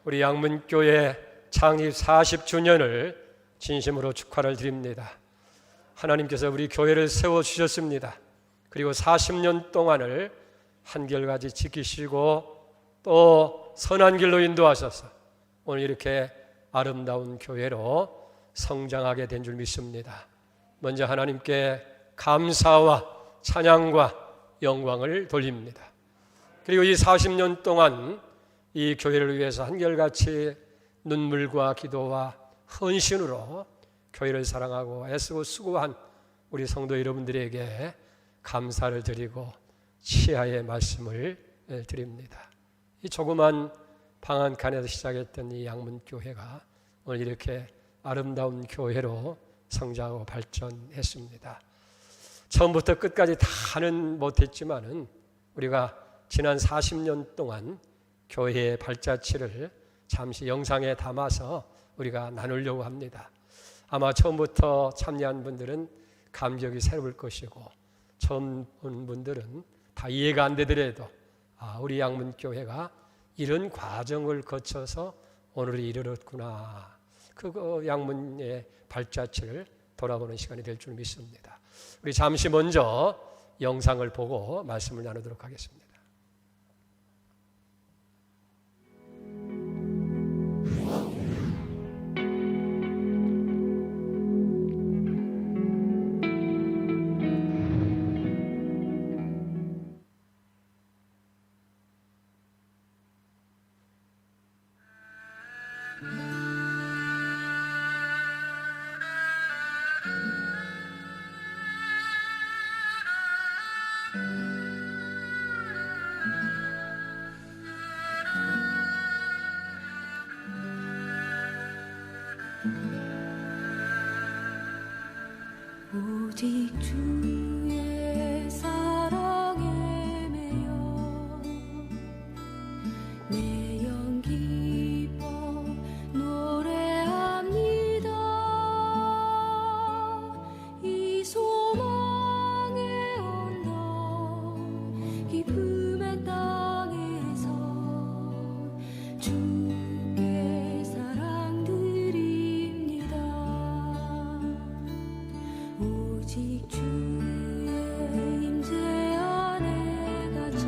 우리 양문교회 창립 40주년을 진심으로 축하를 드립니다. 하나님께서 우리 교회를 세워주셨습니다. 그리고 40년 동안을 한결같이 지키시고 또 선한 길로 인도하셔서 오늘 이렇게 아름다운 교회로 성장하게 된 줄 믿습니다. 먼저 하나님께 감사와 찬양과 영광을 돌립니다. 그리고 이 40년 동안 이 교회를 위해서 한결같이 눈물과 기도와 헌신으로 교회를 사랑하고 애쓰고 수고한 우리 성도 여러분들에게 감사를 드리고 치하의 말씀을 드립니다. 이 조그만 방 한 칸에서 시작했던 이 양문교회가 오늘 이렇게 아름다운 교회로 성장하고 발전했습니다. 처음부터 끝까지 다는 못했지만은 우리가 지난 40년 동안 교회의 발자취를 잠시 영상에 담아서 우리가 나누려고 합니다. 아마 처음부터 참여한 분들은 감격이 새로울 것이고 처음 온 분들은 다 이해가 안 되더라도 우리 양문교회가 이런 과정을 거쳐서 오늘 이르렀구나. 그 양문의 발자취를 돌아보는 시간이 될 줄 믿습니다. 우리 잠시 먼저 영상을 보고 말씀을 나누도록 하겠습니다. 오직 주의 사랑에 매여 내 영 기뻐 노래합니다. 이 소망의 언덕 기쁨의 땅에서 주께 사랑 드립니다. 오직 주의 임재 안에 갇혀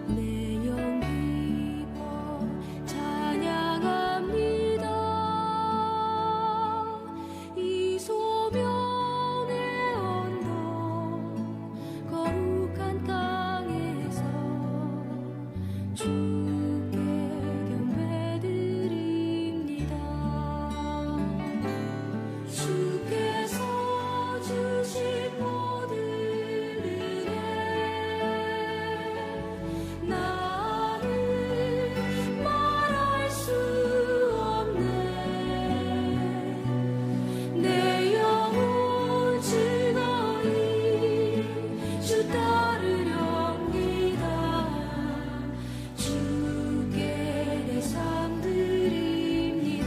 내 영 기뻐 찬양합니다. 이 소명의 언덕 거룩한 땅에서 주께 경배드립니다. 주께서 주신 모든 은혜 나는 말할 수 없네. 내 영혼 즐거이 주 따르렵니다. 주께 내 삶 드립니다.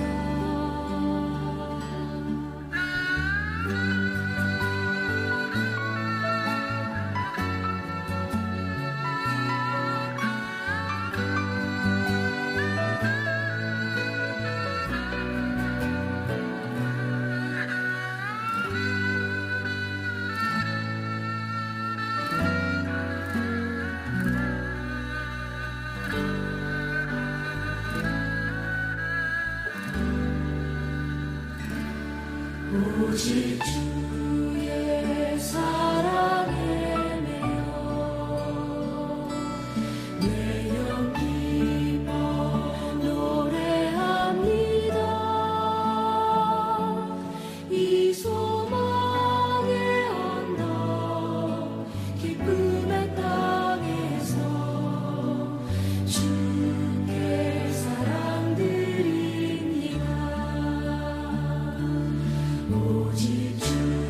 오직 주의 사랑에 매여 내 영 기뻐 노래합니다. 이 소망의 언덕 기쁨의 땅에서 주께 사랑 드립니다. 오직 주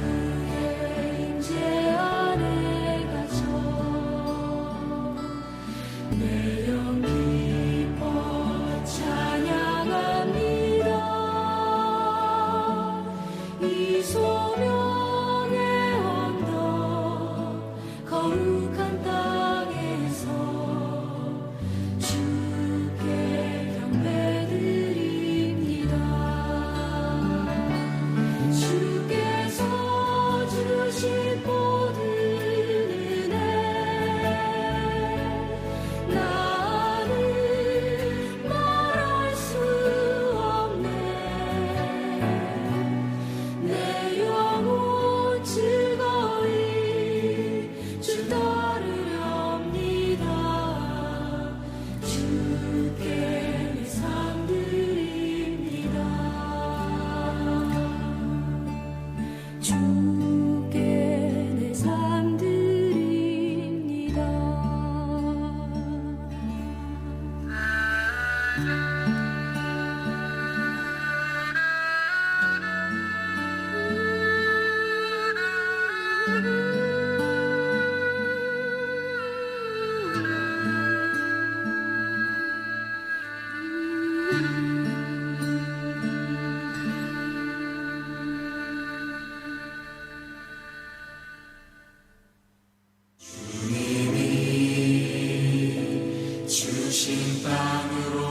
주신 땅으로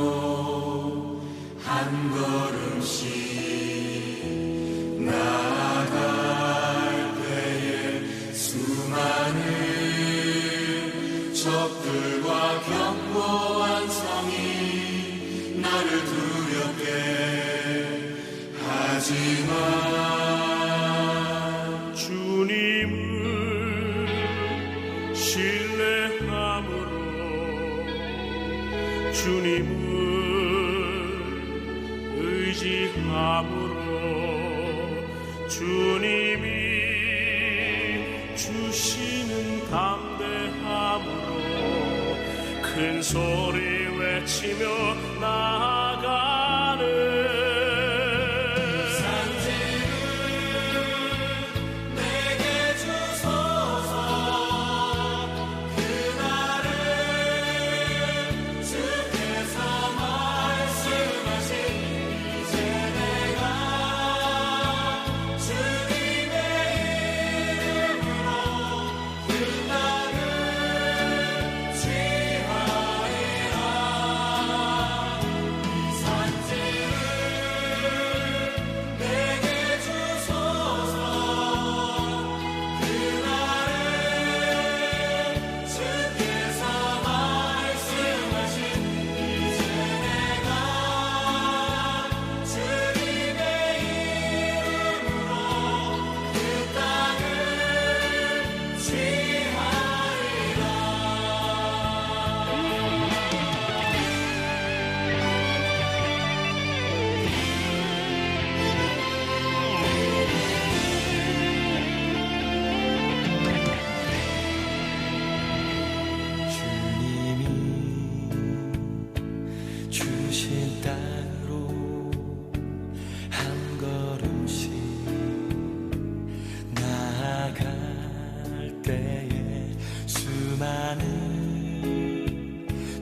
한 걸음씩 나아갈 때에 수많은 적들과 견고한 성이 나를 두렵게 하지만 주님을 신뢰함으로 주님을 의지함으로 주님이 주시는 담대함으로 큰 소리 외치며 나아가는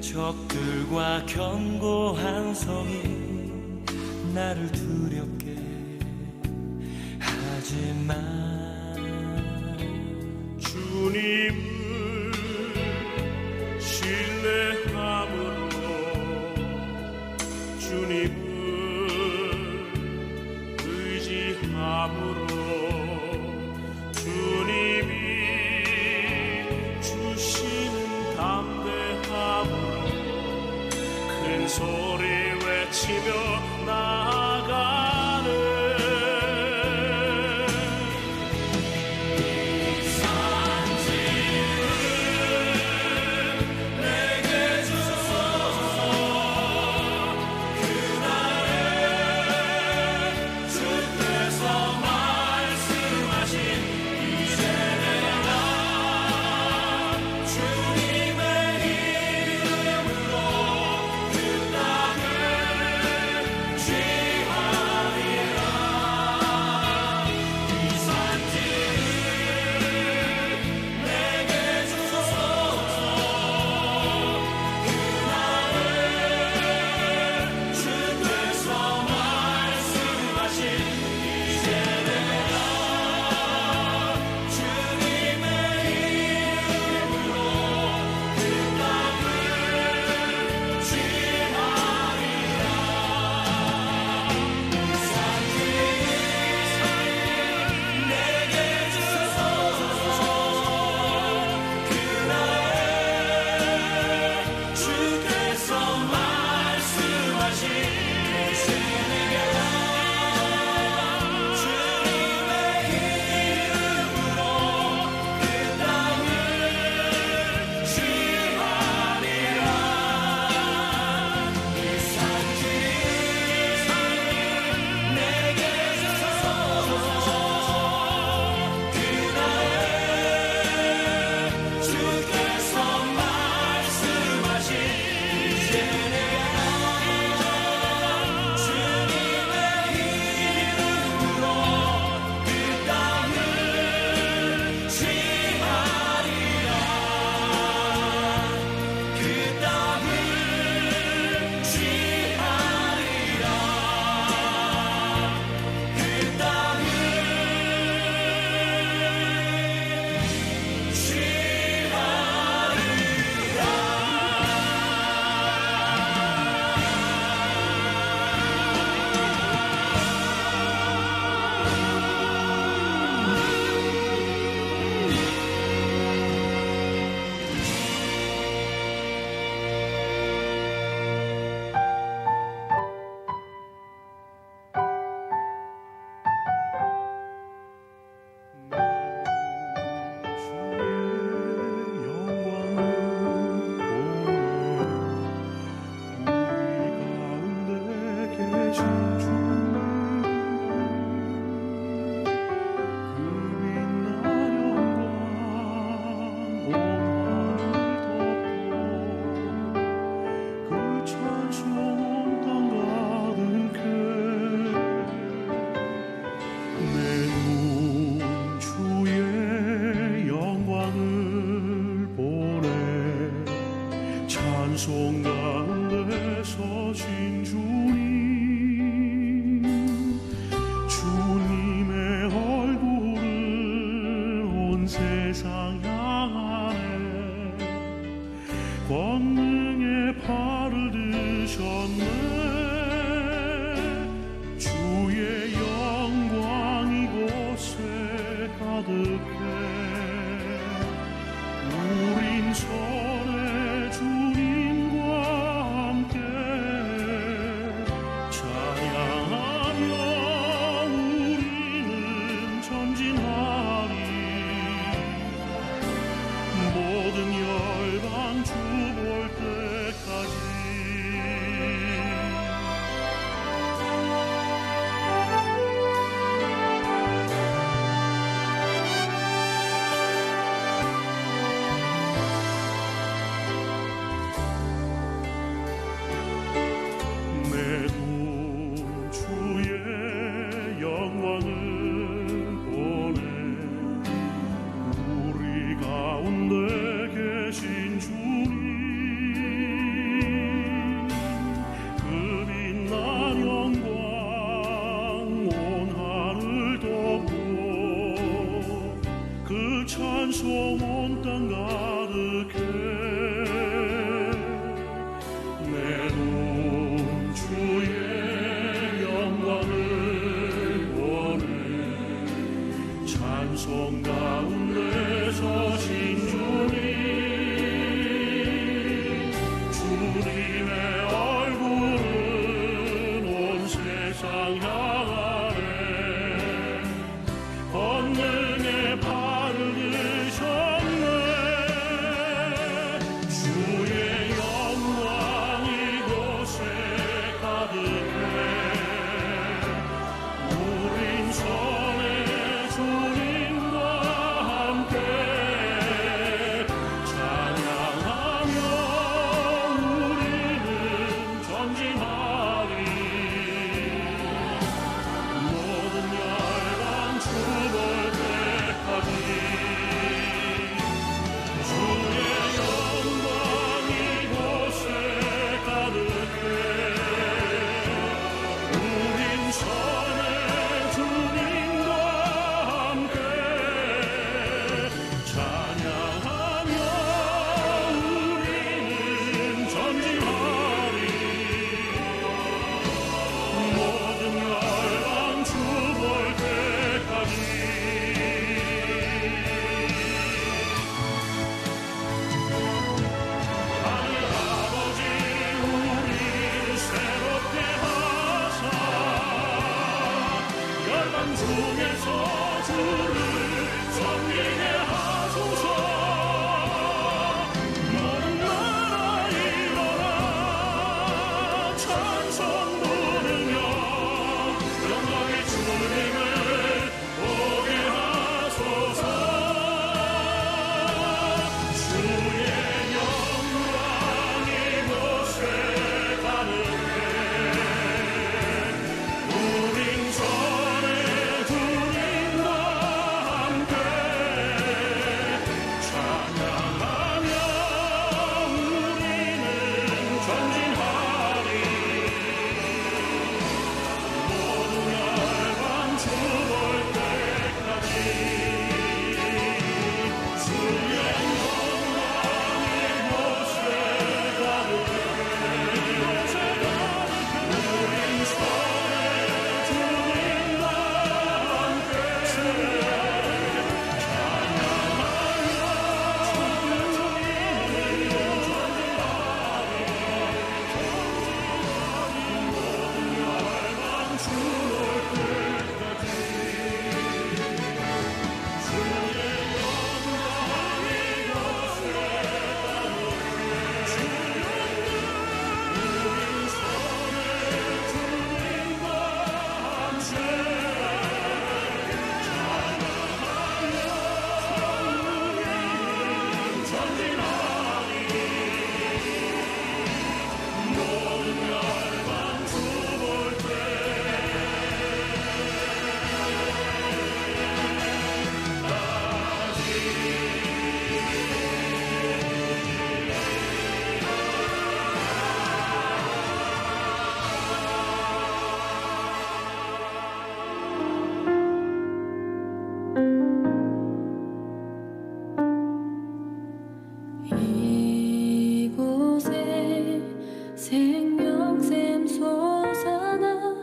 적들과 견고한 성이 나를 두렵게 하지만 주님을 신뢰함으로 주님을 의지함으로 주님이 주시는 담대함으로 큰 소리 외치며 나아가는 주님의 이름으로 그 땅을 찬송 가운데 서신 주님, 주님의 얼굴을 온 세상 향하네. 권능의 팔을 드셨네. 주의 영광 이곳에 가득해. 우린 손에 주님과 함께 찬양하며 우리는 전진하리. 모든 열방 주 볼 때까지. 찬송 온 땅 가득해. 내 눈 주의 영광을 보네. 찬송 가운데 서신 주님, 주님의 얼굴은 온 세상 향하네. 권능의 팔을 드셨네. 주의 영광 이곳에 가득해. 우린 손에 주님과 생명샘 솟아나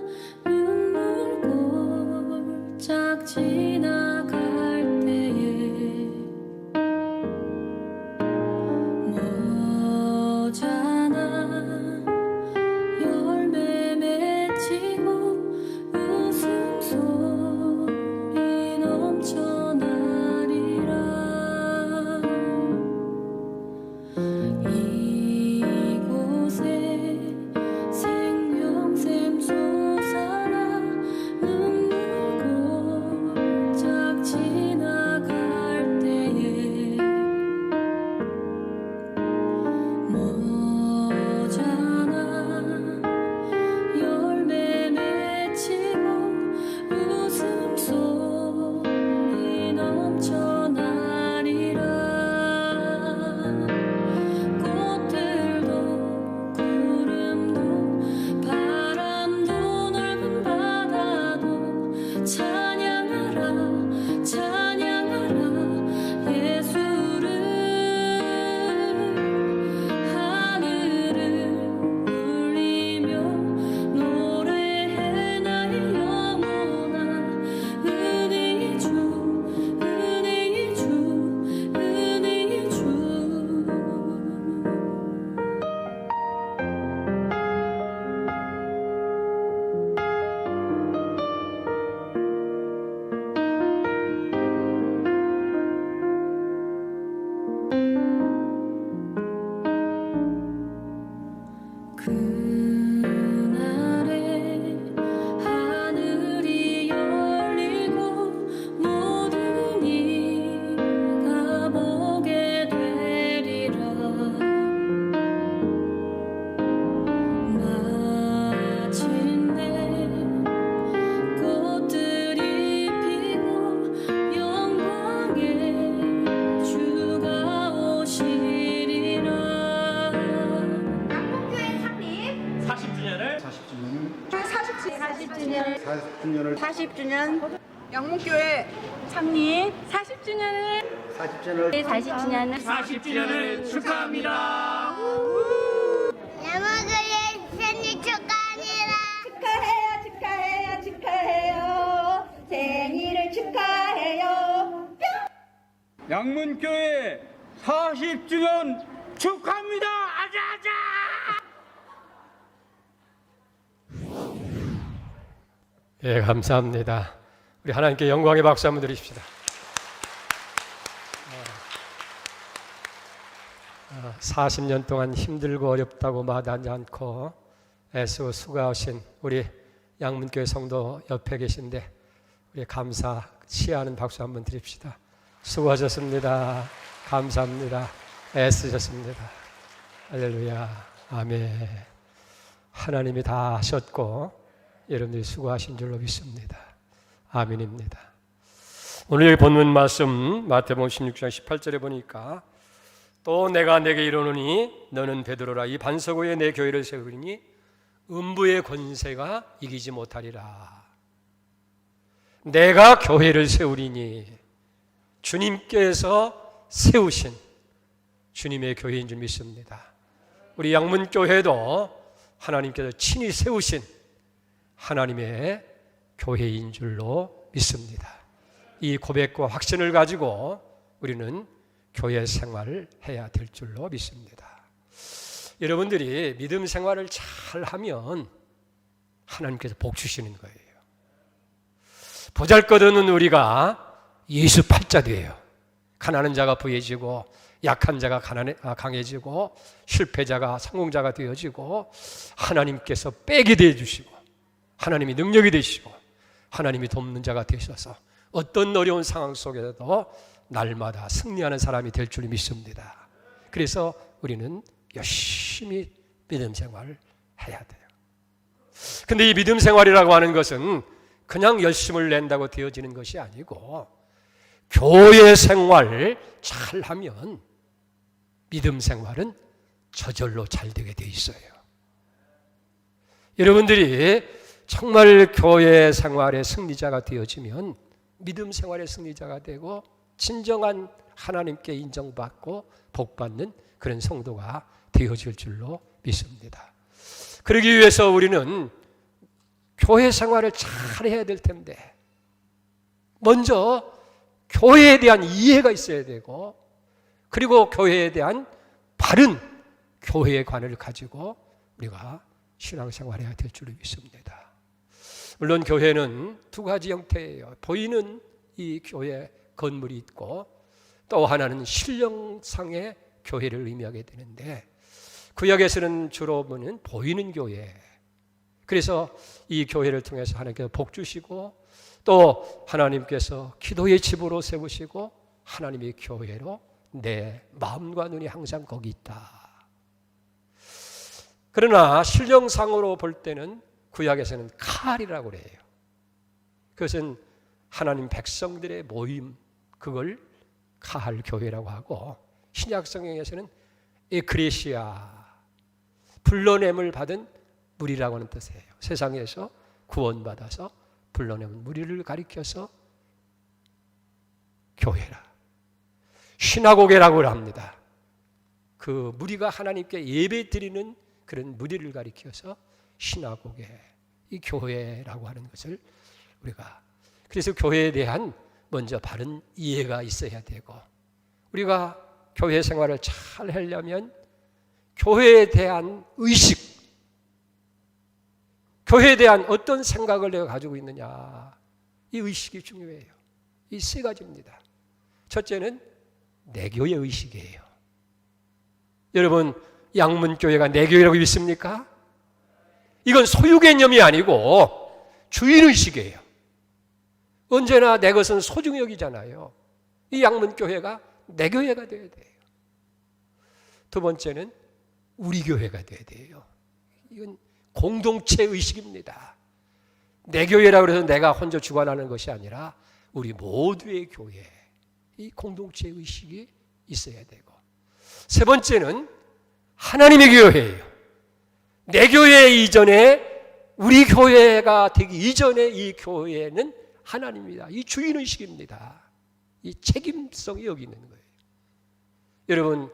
눈물 골짝 지나갈 때에 머잖아 열매 맺히고 웃음소리 넘쳐나리라. 이곳에 생명샘 솟아나 눈물 골짝 지나갈 때에 머잖아 열매 맺히고 웃음소리 넘쳐나리라. 꽃들도 구름도 바람도 넓은 바다도 찬양하라 찬양하라 예수를. 하늘을 울리며 노래해 나의 영혼아. 은혜의 주 은혜의 주 은혜의 주. 그날에 하늘이 열리고 모든 이가 보게 되리라. 마침내 꽃들이 피고 영광의 주가 오시리라. 양봉교회 창립 40주년 양목교회 창립 40주년을 40주년을 축하합니다. 야마가의 생일 축하합니다. 축하해요 생일을 축하해요. 양문교회 40주년 축하합니다. 아자아자. 예, 감사합니다. 우리 하나님께 영광의 박수 한번 드리십시다. 40년 동안 힘들고 어렵다고 마다하지 않고 애쓰고 수고하신 우리 양문교회 성도 옆에 계신데 우리 감사 치하는 박수 한번 드립시다. 수고하셨습니다. 감사합니다. 애쓰셨습니다. 할렐루야. 아멘. 하나님이 다 하셨고 여러분들이 수고하신 줄로 믿습니다. 아멘입니다. 오늘 본문 말씀 마태복음 16장 18절에 보니까 또 내가 내게 이르노니 너는 베드로라 이 반석 위에 내 교회를 세우리니 음부의 권세가 이기지 못하리라. 내가 교회를 세우리니 주님께서 세우신 주님의 교회인 줄 믿습니다. 우리 양문교회도 하나님께서 친히 세우신 하나님의 교회인 줄로 믿습니다. 이 고백과 확신을 가지고 우리는 교회 생활을 해야 될 줄로 믿습니다. 여러분들이 믿음 생활을 잘 하면 하나님께서 복 주시는 거예요. 보잘것없는 우리가 예수 팔자돼요. 가난한 자가 부해지고 약한 자가 강해지고 실패자가 성공자가 되어지고 하나님께서 백이 되어주시고 하나님이 능력이 되시고 하나님이 돕는 자가 되셔서 어떤 어려운 상황 속에서도 날마다 승리하는 사람이 될 줄 믿습니다. 그래서 우리는 열심히 믿음 생활을 해야 돼요. 근데 이 믿음 생활이라고 하는 것은 그냥 열심을 낸다고 되어지는 것이 아니고 교회 생활을 잘 하면 믿음 생활은 저절로 잘 되게 돼 있어요. 여러분들이 정말 교회 생활의 승리자가 되어지면 믿음 생활의 승리자가 되고 진정한 하나님께 인정받고 복받는 그런 성도가 되어질 줄로 믿습니다. 그러기 위해서 우리는 교회 생활을 잘 해야 될 텐데 먼저 교회에 대한 이해가 있어야 되고 그리고 교회에 대한 바른 교회의 관을 가지고 우리가 신앙생활해야 될 줄을 믿습니다. 물론 교회는 두 가지 형태예요. 보이는 이 교회 건물이 있고 또 하나는 신령상의 교회를 의미하게 되는데 구약에서는 주로 보이는 교회. 그래서 이 교회를 통해서 하나님께서 복 주시고 또 하나님께서 기도의 집으로 세우시고 하나님의 교회로 내 마음과 눈이 항상 거기 있다. 그러나 신령상으로 볼 때는 구약에서는 칼이라고 그래요. 그것은 하나님 백성들의 모임, 그걸 칼 교회라고 하고 신약 성경에서는 에크레시아, 불러냄을 받은 무리라고 하는 뜻이에요. 세상에서 구원받아서 불러내는 무리를 가리켜서 교회라, 시나고게라고 합니다. 그 무리가 하나님께 예배 드리는 그런 무리를 가리켜서 시나고게, 이 교회라고 하는 것을 우리가, 그래서 교회에 대한 먼저 바른 이해가 있어야 되고 우리가 교회 생활을 잘 하려면 교회에 대한 의식, 교회에 대한 어떤 생각을 내가 가지고 있느냐, 이 의식이 중요해요. 이 세 가지입니다. 첫째는 내교의 의식이에요. 여러분, 양문교회가 내교회라고 믿습니까? 이건 소유 개념이 아니고 주인의식이에요. 언제나 내 것은 소중히 여기잖아요. 이 양문교회가 내 교회가 되어야 돼요. 두 번째는 우리 교회가 되어야 돼요. 이건 공동체 의식입니다. 내 교회라고 해서 내가 혼자 주관하는 것이 아니라 우리 모두의 교회, 이 공동체 의식이 있어야 되고, 세 번째는 하나님의 교회예요. 내 교회 이전에, 우리 교회가 되기 이전에 이 교회는 하나님입니다. 이 주인의식입니다. 이 책임성이 여기 있는 거예요. 여러분,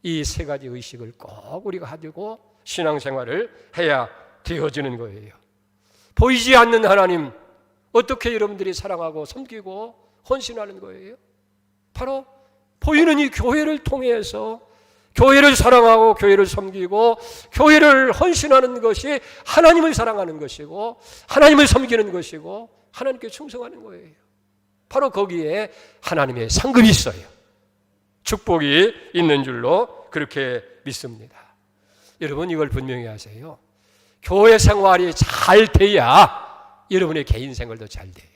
이 세 가지 의식을 꼭 우리가 가지고 신앙생활을 해야 되어지는 거예요. 보이지 않는 하나님, 어떻게 여러분들이 사랑하고 섬기고 헌신하는 거예요? 바로 보이는 이 교회를 통해서 교회를 사랑하고 교회를 섬기고 교회를 헌신하는 것이 하나님을 사랑하는 것이고 하나님을 섬기는 것이고 하나님께 충성하는 거예요. 바로 거기에 하나님의 상급이 있어요. 축복이 있는 줄로 그렇게 믿습니다. 여러분, 이걸 분명히 하세요. 교회 생활이 잘 돼야 여러분의 개인 생활도 잘 돼요.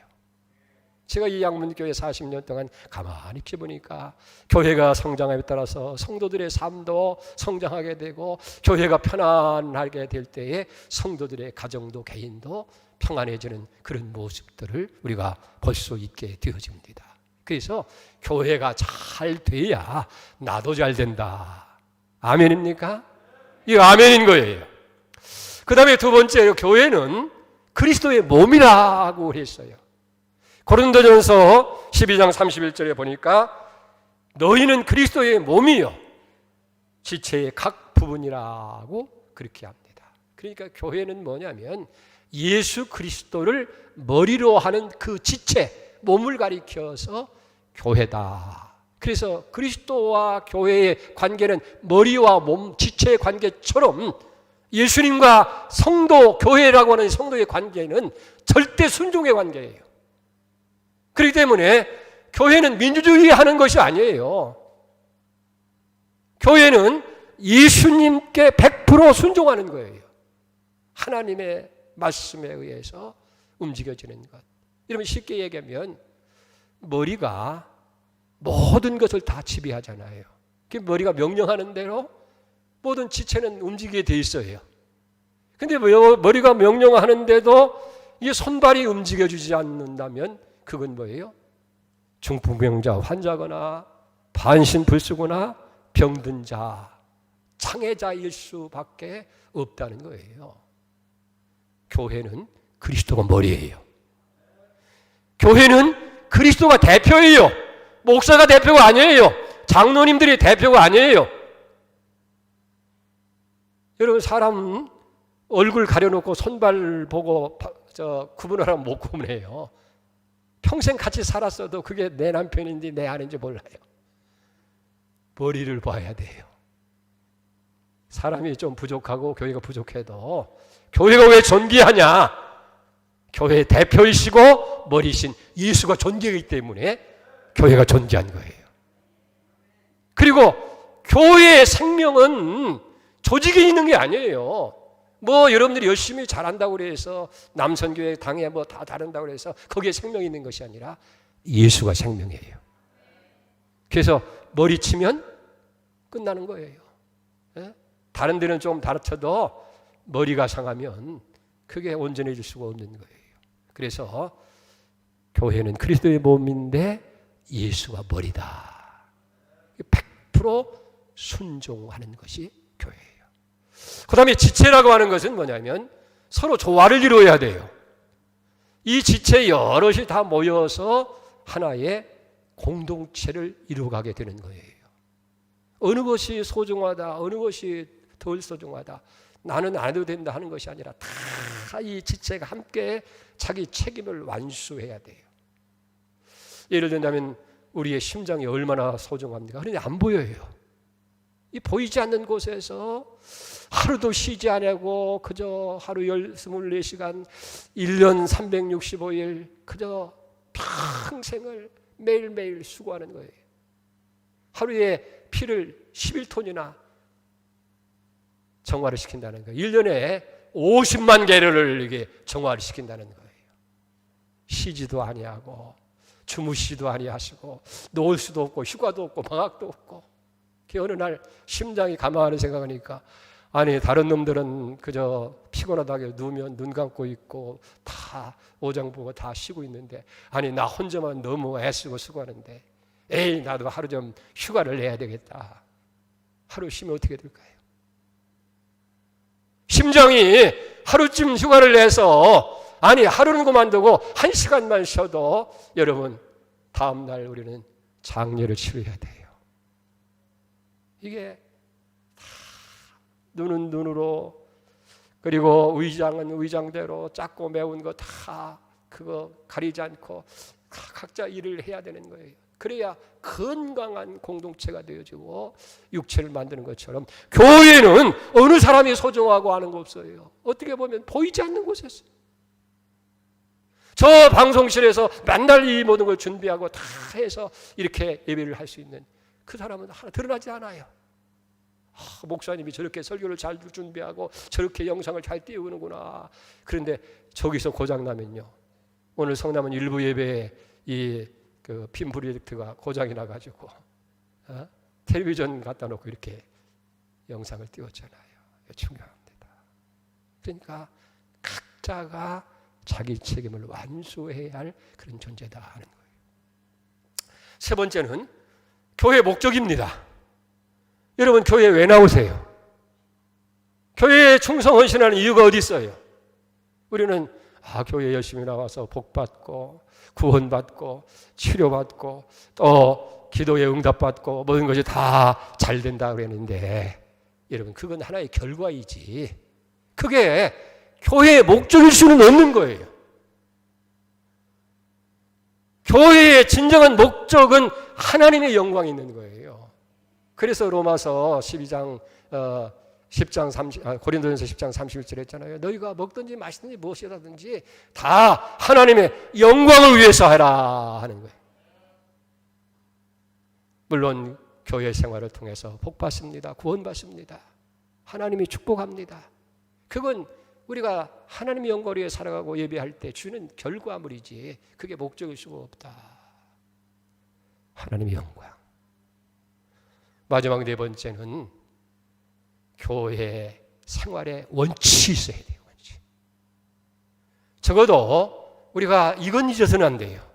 제가 이 양문교회 40년 동안 가만히 보니까 교회가 성장함에 따라서 성도들의 삶도 성장하게 되고 교회가 편안하게 될 때에 성도들의 가정도 개인도 평안해지는 그런 모습들을 우리가 볼 수 있게 되어집니다. 그래서 교회가 잘 돼야 나도 잘 된다. 아멘입니까? 이거 아멘인 거예요. 그 다음에 두 번째, 교회는 그리스도의 몸이라고 했어요. 고린도전서 12장 31절에 보니까 너희는 그리스도의 몸이요 지체의 각 부분이라고 그렇게 합니다. 그러니까 교회는 뭐냐면 예수 그리스도를 머리로 하는 그 지체, 몸을 가리켜서 교회다. 그래서 그리스도와 교회의 관계는 머리와 몸, 지체의 관계처럼 예수님과 성도, 교회라고 하는 성도의 관계는 절대 순종의 관계예요. 그렇기 때문에 교회는 민주주의 하는 것이 아니에요. 교회는 예수님께 100% 순종하는 거예요. 하나님의 말씀에 의해서 움직여지는 것. 여러분, 쉽게 얘기하면 머리가 모든 것을 다 지배하잖아요. 머리가 명령하는 대로 모든 지체는 움직이게 돼 있어요. 근데 머리가 명령하는데도 이 손발이 움직여주지 않는다면 그건 뭐예요? 중풍병자 환자거나 반신불수거나 병든 자, 장애자일 수밖에 없다는 거예요. 교회는 그리스도가 머리예요. 교회는 그리스도가 대표예요. 목사가 대표가 아니에요. 장로님들이 대표가 아니에요. 여러분, 사람은 얼굴 가려놓고 손발 보고 구분하라면 못 구분해요. 평생 같이 살았어도 그게 내 남편인지 내 아내인지 몰라요. 머리를 봐야 돼요. 사람이 좀 부족하고 교회가 부족해도 교회가 왜 존귀하냐? 교회의 대표이시고 머리신 예수가 존귀하기 때문에 교회가 존귀한 거예요. 그리고 교회의 생명은 조직에 있는 게 아니에요. 뭐 여러분들이 열심히 잘한다고 그래서 남선교회 당에 뭐 다 다른다고 그래서 거기에 생명이 있는 것이 아니라 예수가 생명이에요. 그래서 머리 치면 끝나는 거예요. 다른 데는 좀 다르쳐도 머리가 상하면 그게 온전해질 수가 없는 거예요. 그래서 교회는 그리스도의 몸인데 예수가 머리다. 100% 순종하는 것이 교회예요. 그 다음에 지체라고 하는 것은 뭐냐면 서로 조화를 이루어야 돼요. 이 지체 여럿이 다 모여서 하나의 공동체를 이루어가게 되는 거예요. 어느 것이 소중하다, 어느 것이 덜 소중하다, 나는 안 해도 된다 하는 것이 아니라 다 이 지체가 함께 자기 책임을 완수해야 돼요. 예를 들면 우리의 심장이 얼마나 소중합니까? 그런데 안 보여요. 이 보이지 않는 곳에서 하루도 쉬지 않고 그저 하루 24시간 1년 365일 그저 평생을 매일매일 수고하는 거예요. 하루에 피를 11톤이나 정화를 시킨다는 거예요. 1년에 50만 개를 이게 정화를 시킨다는 거예요. 쉬지도 아니하고 주무시지도 아니하시고 놓을 수도 없고 휴가도 없고 방학도 없고 어느 날 심장이 가만히 생각하니까 아니 다른 놈들은 그저 피곤하다고 누우면 눈 감고 있고 다 오장 보고 다 쉬고 있는데 아니 나 혼자만 너무 애쓰고 수고하는데 에이 나도 하루 좀 휴가를 내야 되겠다. 하루 쉬면 어떻게 될까요? 심장이 하루쯤 휴가를 내서 아니 하루는 그만두고 1시간만 쉬어도 여러분 다음날 우리는 장례를 치러야 돼요. 이게 다 눈은 눈으로 그리고 의장은 의장대로 작고 매운 거 다 그거 가리지 않고 각자 일을 해야 되는 거예요. 그래야 건강한 공동체가 되어지고 육체를 만드는 것처럼 교회는 어느 사람이 소중하고 하는 거 없어요. 어떻게 보면 보이지 않는 곳에서 저 방송실에서 맨날 이 모든 걸 준비하고 다 해서 이렇게 예배를 할 수 있는 그 사람은 하나 드러나지 않아요. 목사님이 저렇게 설교를 잘 준비하고 저렇게 영상을 잘 띄우는구나. 그런데 저기서 고장나면요. 오늘 성남은 일부 예배에 그 핀 프로젝트가 고장이 나가지고 텔레비전 갖다 놓고 이렇게 영상을 띄웠잖아요. 중요합니다. 그러니까 각자가 자기 책임을 완수해야 할 그런 존재다 하는 거예요. 세 번째는 교회 목적입니다. 여러분 교회에 왜 나오세요? 교회에 충성 헌신하는 이유가 어디 있어요? 우리는 교회에 열심히 나와서 복받고 구원받고 치료받고 또 기도에 응답받고 모든 것이 다 잘 된다 그랬는데 여러분 그건 하나의 결과이지 그게 교회의 목적일 수는 없는 거예요. 교회의 진정한 목적은 하나님의 영광이 있는 거예요. 그래서 로마서 12장 고린도전서 10장 31절 했잖아요. 너희가 먹든지 마시든지 무엇이라든지 다 하나님의 영광을 위해서 하라 하는 거예요. 물론 교회 생활을 통해서 복받습니다. 구원받습니다. 하나님이 축복합니다. 그건 우리가 하나님의 영광을 위해 살아가고 예배할 때 주는 결과물이지 그게 목적일 수가 없다. 하나님의 영광. 마지막 네 번째는 교회 생활에 원칙이 있어야 돼요. 원칙. 적어도 우리가 이건 잊어서는 안 돼요.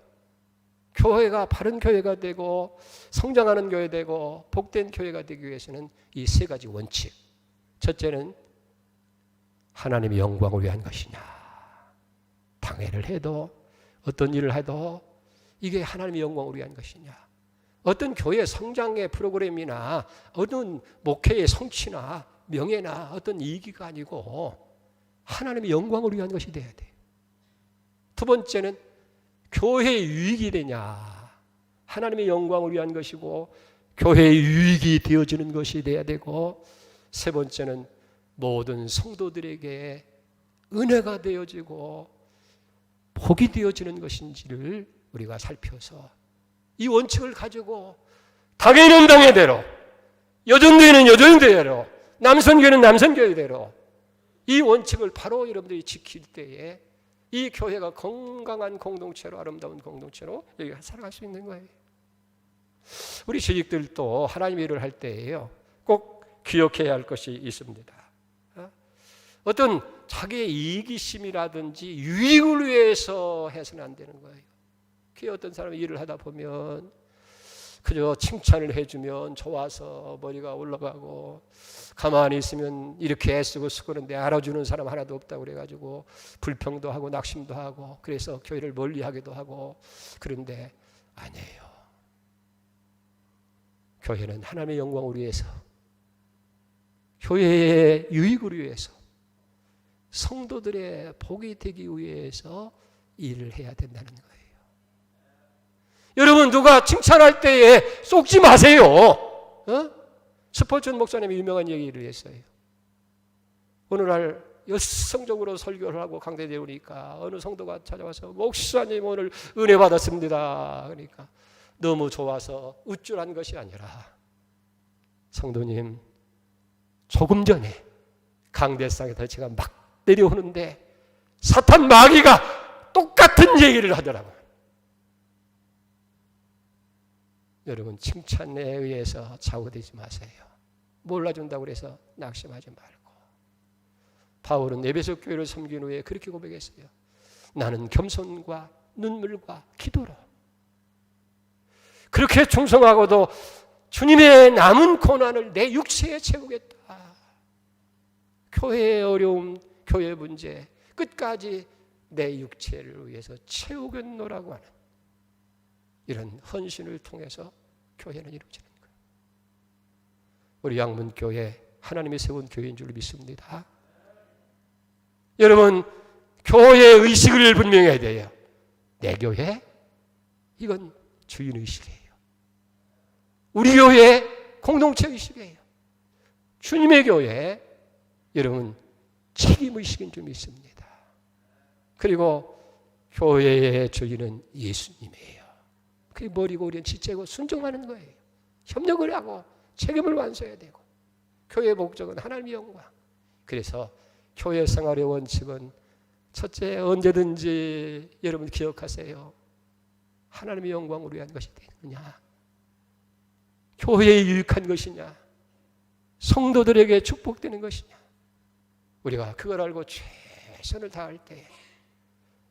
교회가 바른 교회가 되고 성장하는 교회 되고 복된 교회가 되기 위해서는 이 세 가지 원칙. 첫째는 하나님의 영광을 위한 것이냐. 당회를 해도 어떤 일을 해도 이게 하나님의 영광을 위한 것이냐. 어떤 교회 성장의 프로그램이나 어떤 목회의 성취나 명예나 어떤 이익이 아니고 하나님의 영광을 위한 것이 돼야 돼. 두 번째는 교회의 유익이 되냐. 하나님의 영광을 위한 것이고 교회의 유익이 되어지는 것이 돼야 되고, 세 번째는 모든 성도들에게 은혜가 되어지고 복이 되어지는 것인지를 우리가 살펴서 이 원칙을 가지고 당회는 당회대로, 여전교회는 여전교회대로, 남선교회는 남선교회대로 이 원칙을 바로 여러분들이 지킬 때에 이 교회가 건강한 공동체로, 아름다운 공동체로 여기 살아갈 수 있는 거예요. 우리 시직들도 하나님의 일을 할 때에요, 꼭 기억해야 할 것이 있습니다. 어떤 자기의 이기심이라든지 유익을 위해서 해서는 안 되는 거예요. 그 어떤 사람이 일을 하다 보면 그저 칭찬을 해주면 좋아서 머리가 올라가고, 가만히 있으면 이렇게 애쓰고 쓰고는데 알아주는 사람 하나도 없다고 그래가지고 불평도 하고 낙심도 하고, 그래서 교회를 멀리하기도 하고. 그런데 아니에요. 교회는 하나님의 영광을 위해서, 교회의 유익을 위해서, 성도들의 복이 되기 위해서 일을 해야 된다는 거예요. 여러분, 누가 칭찬할 때에 쏟지 마세요. 스포츠 목사님이 유명한 얘기를 했어요. 오늘날 열성적으로 설교를 하고 강대에 오니까 어느 성도가 찾아와서 목사님 오늘 은혜 받았습니다. 그러니까 너무 좋아서 우쭐한 것이 아니라, 성도님 조금 전에 강대상에서 제가 막 내려오는데 사탄 마귀가 똑같은 얘기를 하더라고요. 여러분, 칭찬에 의해서 좌우되지 마세요. 몰라준다고 해서 낙심하지 말고. 바울은 에베소 교회를 섬긴 후에 그렇게 고백했어요. 나는 겸손과 눈물과 기도로 그렇게 충성하고도 주님의 남은 고난을 내 육체에 채우겠다. 교회의 어려움, 교회 문제 끝까지 내 육체를 위해서 채우겠노라고 하는 이런 헌신을 통해서 교회는 이루어지는 거예요. 우리 양문교회 하나님이 세운 교회인 줄 믿습니다. 여러분, 교회의 의식을 분명히 해야 돼요. 내 교회? 이건 주인 의식이에요. 우리 교회 공동체 의식이에요. 주님의 교회, 여러분 책임 의식인 줄 믿습니다. 그리고 교회의 주인은 예수님이에요. 그게 머리고 우리는 지체고 순종하는 거예요. 협력을 하고 책임을 완수해야 되고, 교회의 목적은 하나님의 영광. 그래서 교회 생활의 원칙은 첫째, 언제든지 여러분 기억하세요. 하나님의 영광을 위한 것이 되느냐, 교회에 유익한 것이냐, 성도들에게 축복되는 것이냐. 우리가 그걸 알고 최선을 다할 때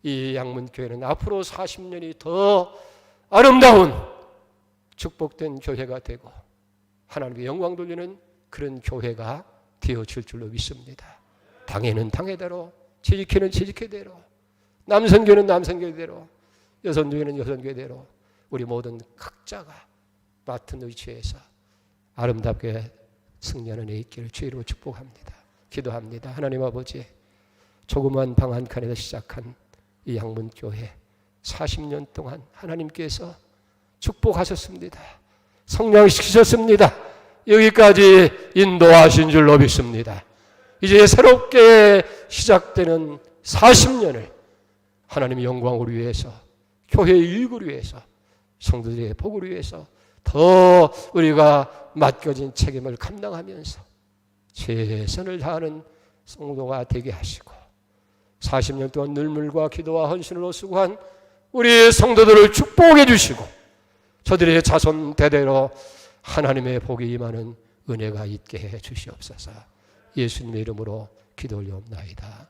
이 양문교회는 앞으로 40년이 더 아름다운 축복된 교회가 되고 하나님의 영광 돌리는 그런 교회가 되어질 줄로 믿습니다. 당회는 당회대로, 재직회는 재직회대로, 남선교회는 남선교회대로, 여선교회는 여선교회대로 우리 모든 각자가 맡은 위치에서 아름답게 승리하는 애 있기를 주의로 축복합니다. 기도합니다. 하나님 아버지, 조그만 방 한 칸에서 시작한 이 양문교회 40년 동안 하나님께서 축복하셨습니다. 성장시키셨습니다. 여기까지 인도하신 줄로 믿습니다. 이제 새롭게 시작되는 40년을 하나님의 영광을 위해서, 교회의 유익을 위해서, 성도들의 복을 위해서 더 우리가 맡겨진 책임을 감당하면서 최선을 다하는 성도가 되게 하시고, 40년 동안 눈물과 기도와 헌신으로 수고한 우리 성도들을 축복해 주시고, 저들의 자손 대대로 하나님의 복이 임하는 은혜가 있게 해 주시옵소서. 예수님의 이름으로 기도 올려옵나이다.